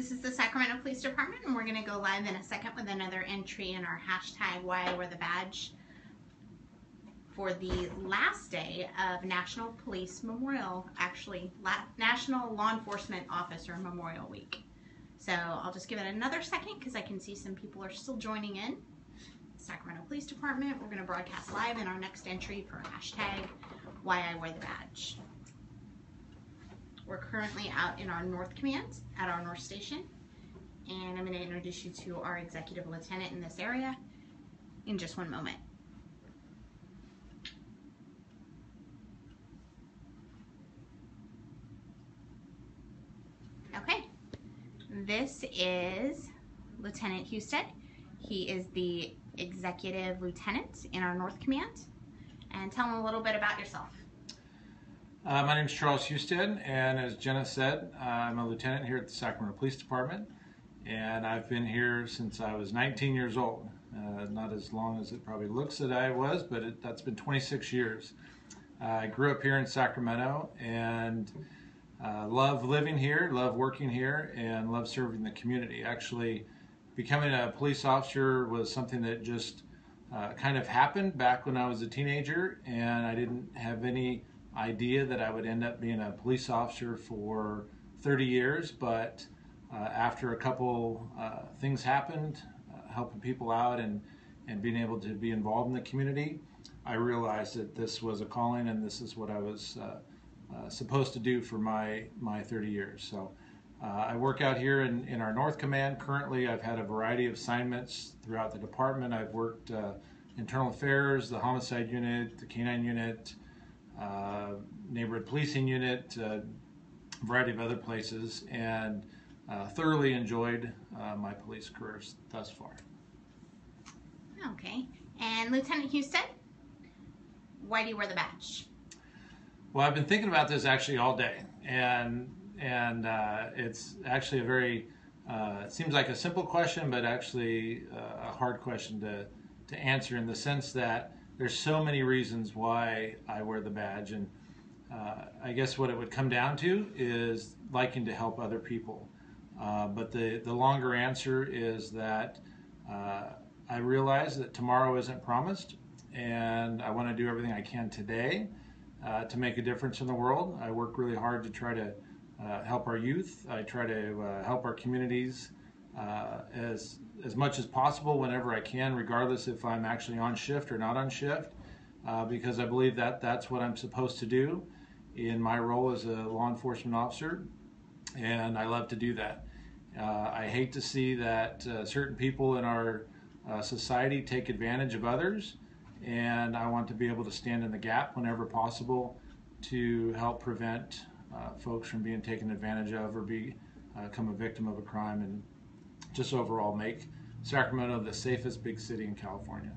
This is the Sacramento Police Department, and we're going to go live in a second with another entry in our hashtag Why I Wear the Badge for the last day of National Police Memorial, actually National Law Enforcement Officer Memorial Week. So I'll just give it another second because I can see some people are still joining in. Sacramento Police Department, we're going to broadcast live in our next entry for hashtag Why I Wear the Badge. We're currently out in our North Command at our North Station, and I'm going to introduce you to our Executive Lieutenant in this area in just one moment. Okay, this is Lieutenant Husted. He is the Executive Lieutenant in our North Command, and tell him a little bit about yourself. My name is Charles Husted, and as Jenna said, I'm a lieutenant here at the Sacramento Police Department, and I've been here since I was 19 years old. Not as long as it probably looks that I was, but that's been 26 years. I grew up here in Sacramento and love living here, love working here, and love serving the community. Actually, becoming a police officer was something that just kind of happened back when I was a teenager, and I didn't have any idea that I would end up being a police officer for 30 years, but after a couple things happened, helping people out and being able to be involved in the community, I realized that this was a calling and this is what I was supposed to do for my 30 years. So I work out here in our North Command. Currently, I've had a variety of assignments throughout the department. I've worked internal affairs, the homicide unit, the canine unit, neighborhood policing unit, a variety of other places, and thoroughly enjoyed my police careers thus far. Okay, and Lieutenant Husted, why do you wear the badge? Well, I've been thinking about this actually all day, and it's actually a very, it seems like a simple question, but actually a hard question to answer, in the sense that there's so many reasons why I wear the badge, and I guess what it would come down to is liking to help other people. But the longer answer is that I realize that tomorrow isn't promised, and I want to do everything I can today to make a difference in the world. I work really hard to try to help our youth. I try to help our communities as much as possible whenever I can, regardless if I'm actually on shift or not on shift, because I believe that that's what I'm supposed to do in my role as a law enforcement officer, and I love to do that. I hate to see that certain people in our society take advantage of others, and I want to be able to stand in the gap whenever possible to help prevent folks from being taken advantage of or become a victim of a crime, and just overall make Sacramento the safest big city in California.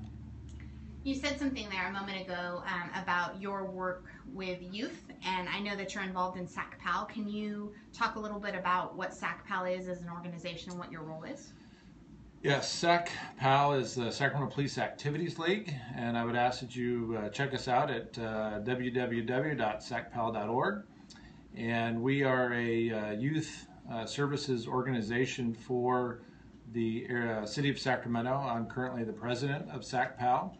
You said something there a moment ago about your work with youth, and I know that you're involved in SACPAL. Can you talk a little bit about what SACPAL is as an organization and what your role is? Yes, SACPAL is the Sacramento Police Activities League, and I would ask that you check us out at www.sacpal.org. And we are a youth services organization for the city of Sacramento. I'm currently the president of SACPAL,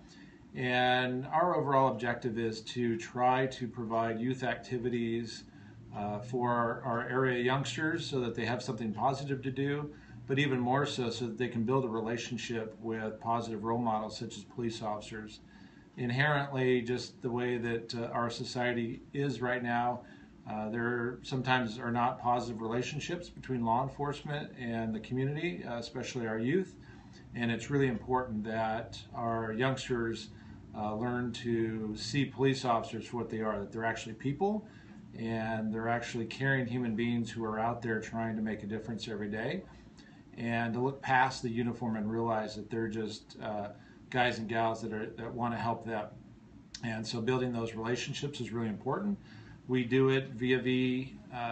and our overall objective is to try to provide youth activities for our area youngsters so that they have something positive to do, but even more so that they can build a relationship with positive role models such as police officers. Inherently, just the way that our society is right now, there sometimes are not positive relationships between law enforcement and the community, especially our youth, and it's really important that our youngsters learn to see police officers for what they are, that they're actually people, and they're actually caring human beings who are out there trying to make a difference every day, and to look past the uniform and realize that they're just guys and gals that want to help them. And so building those relationships is really important. We do it via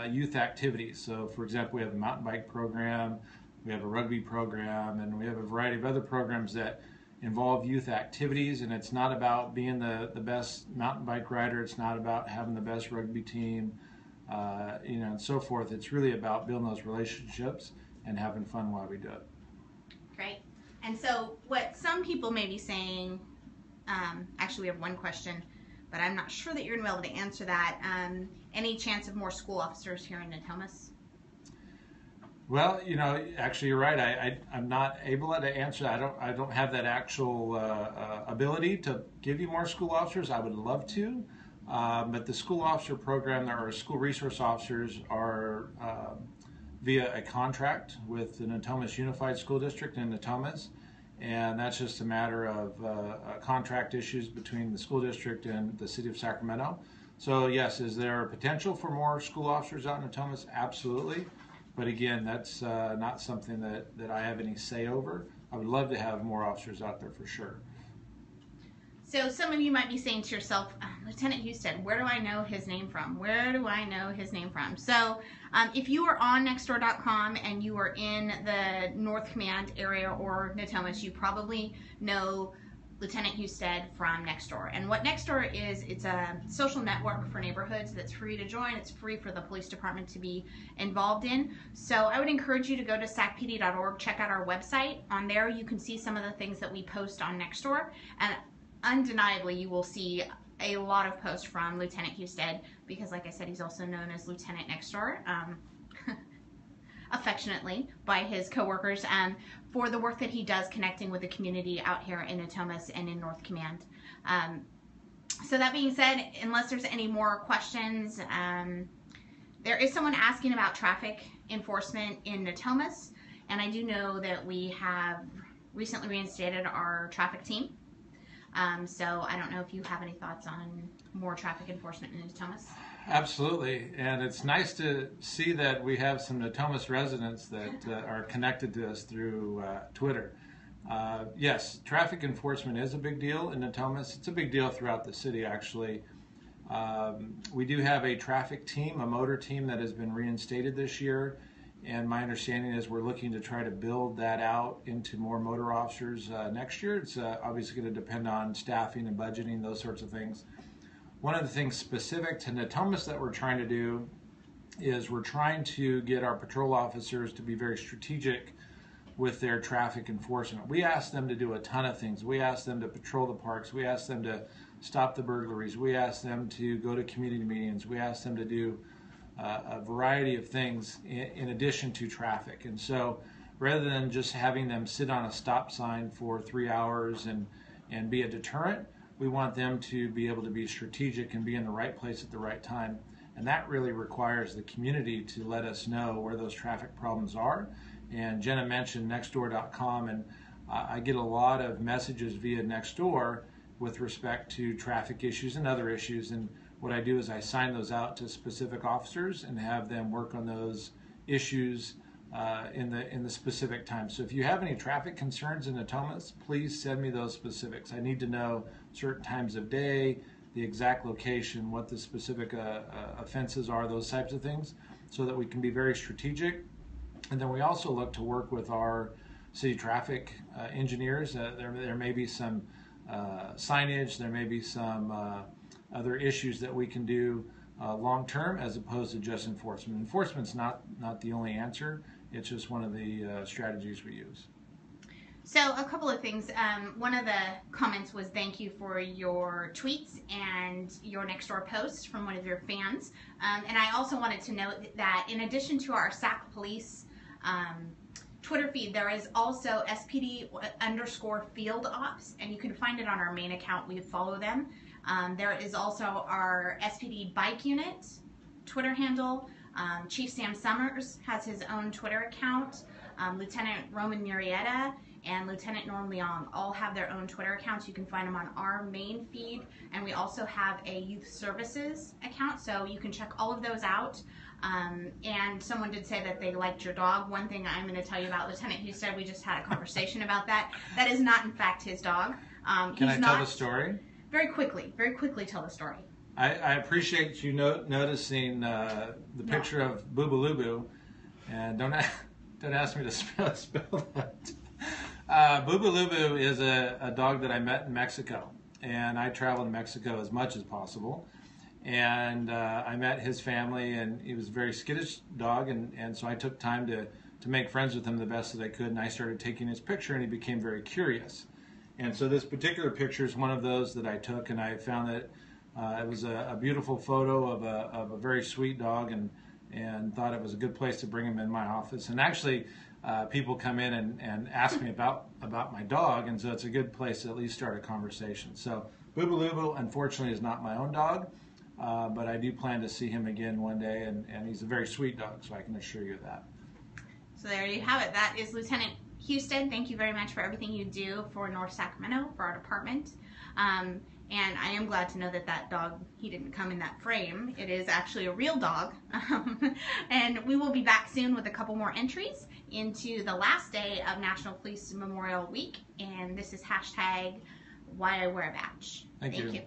youth activities. So, for example, we have a mountain bike program, we have a rugby program, and we have a variety of other programs that involve youth activities. And it's not about being the best mountain bike rider. It's not about having the best rugby team, and so forth. It's really about building those relationships and having fun while we do it. Great. And so what some people may be saying, actually we have one question, but I'm not sure that you're going to be able to answer that. Any chance of more school officers here in Natomas? Well, actually you're right. I'm not able to answer. I don't have that actual ability to give you more school officers. I would love to, but the school officer program, or school resource officers, are via a contract with the Natomas Unified School District in Natomas, and that's just a matter of contract issues between the school district and the city of Sacramento. So yes, is there a potential for more school officers out in Natomas? Absolutely. But again, that's not something that I have any say over. I would love to have more officers out there for sure. So some of you might be saying to yourself, Lieutenant Husted, where do I know his name from? Where do I know his name from? So if you are on nextdoor.com and you are in the North Command area or Natomas, you probably know Lieutenant Husted from Nextdoor. And what Nextdoor is, it's a social network for neighborhoods that's free to join. It's free for the police department to be involved in. So I would encourage you to go to sacpd.org, check out our website. On there you can see some of the things that we post on Nextdoor. And undeniably you will see a lot of posts from Lieutenant Husted, because like I said, he's also known as Lieutenant Nextdoor, affectionately by his coworkers, for the work that he does connecting with the community out here in Natomas and in North Command. So that being said, unless there's any more questions, there is someone asking about traffic enforcement in Natomas, and I do know that we have recently reinstated our traffic team. So I don't know if you have any thoughts on more traffic enforcement in Natomas. Absolutely, and it's nice to see that we have some Natomas residents that are connected to us through Twitter. Yes, traffic enforcement is a big deal in Natomas. It's a big deal throughout the city, actually. We do have a traffic team, a motor team that has been reinstated this year, and my understanding is we're looking to try to build that out into more motor officers next year. It's obviously going to depend on staffing and budgeting, those sorts of things. One of the things specific to Natomas that we're trying to do is we're trying to get our patrol officers to be very strategic with their traffic enforcement. We ask them to do a ton of things. We ask them to patrol the parks. We ask them to stop the burglaries. We ask them to go to community meetings. We ask them to do a variety of things in addition to traffic. And so rather than just having them sit on a stop sign for 3 hours and be a deterrent, we want them to be able to be strategic and be in the right place at the right time. And that really requires the community to let us know where those traffic problems are. And Jenna mentioned nextdoor.com, and I get a lot of messages via Nextdoor with respect to traffic issues and other issues. And what I do is I sign those out to specific officers and have them work on those issues in the specific time. So if you have any traffic concerns in Natomas, please send me those specifics. I need to know certain times of day, the exact location, what the specific offenses are, those types of things, so that we can be very strategic. And then we also look to work with our city traffic engineers. There may be some signage, there may be some other issues that we can do long term as opposed to just enforcement. Enforcement's not the only answer. It's just one of the strategies we use. So a couple of things. One of the comments was thank you for your tweets and your Nextdoor post from one of your fans. And I also wanted to note that in addition to our SAC Police Twitter feed, there is also SPD_field ops, and you can find it on our main account. We follow them. There is also our SPD bike unit Twitter handle. Chief Sam Summers has his own Twitter account. Lieutenant Roman Murrieta and Lieutenant Norm Leong all have their own Twitter accounts. You can find them on our main feed, and we also have a youth services account, so you can check all of those out. And someone did say that they liked your dog. One thing I'm going to tell you about Lieutenant Husted, we just had a conversation about that. That is not, in fact, his dog. Can I tell the story? Very quickly tell the story. I appreciate you noticing the picture of Boobaloo, and don't ask me to spell that. Boobaloo is a dog that I met in Mexico, and I travel to Mexico as much as possible. And I met his family, and he was a very skittish dog, and so I took time to to make friends with him the best that I could, and I started taking his picture, and he became very curious. And so this particular picture is one of those that I took, and I found that it was a beautiful photo of a very sweet dog, and thought it was a good place to bring him in my office. And actually, people come in and ask me about my dog, and so it's a good place to at least start a conversation. So Boo Boo Lubu, unfortunately, is not my own dog, but I do plan to see him again one day, and he's a very sweet dog, so I can assure you of that. So there you have it. That is Lieutenant Husted. Thank you very much for everything you do for North Sacramento, for our department. And I am glad to know that that dog, he didn't come in that frame. It is actually a real dog. And we will be back soon with a couple more entries into the last day of National Police Memorial Week. And this is hashtag Why I Wear a Badge. Thank you. You.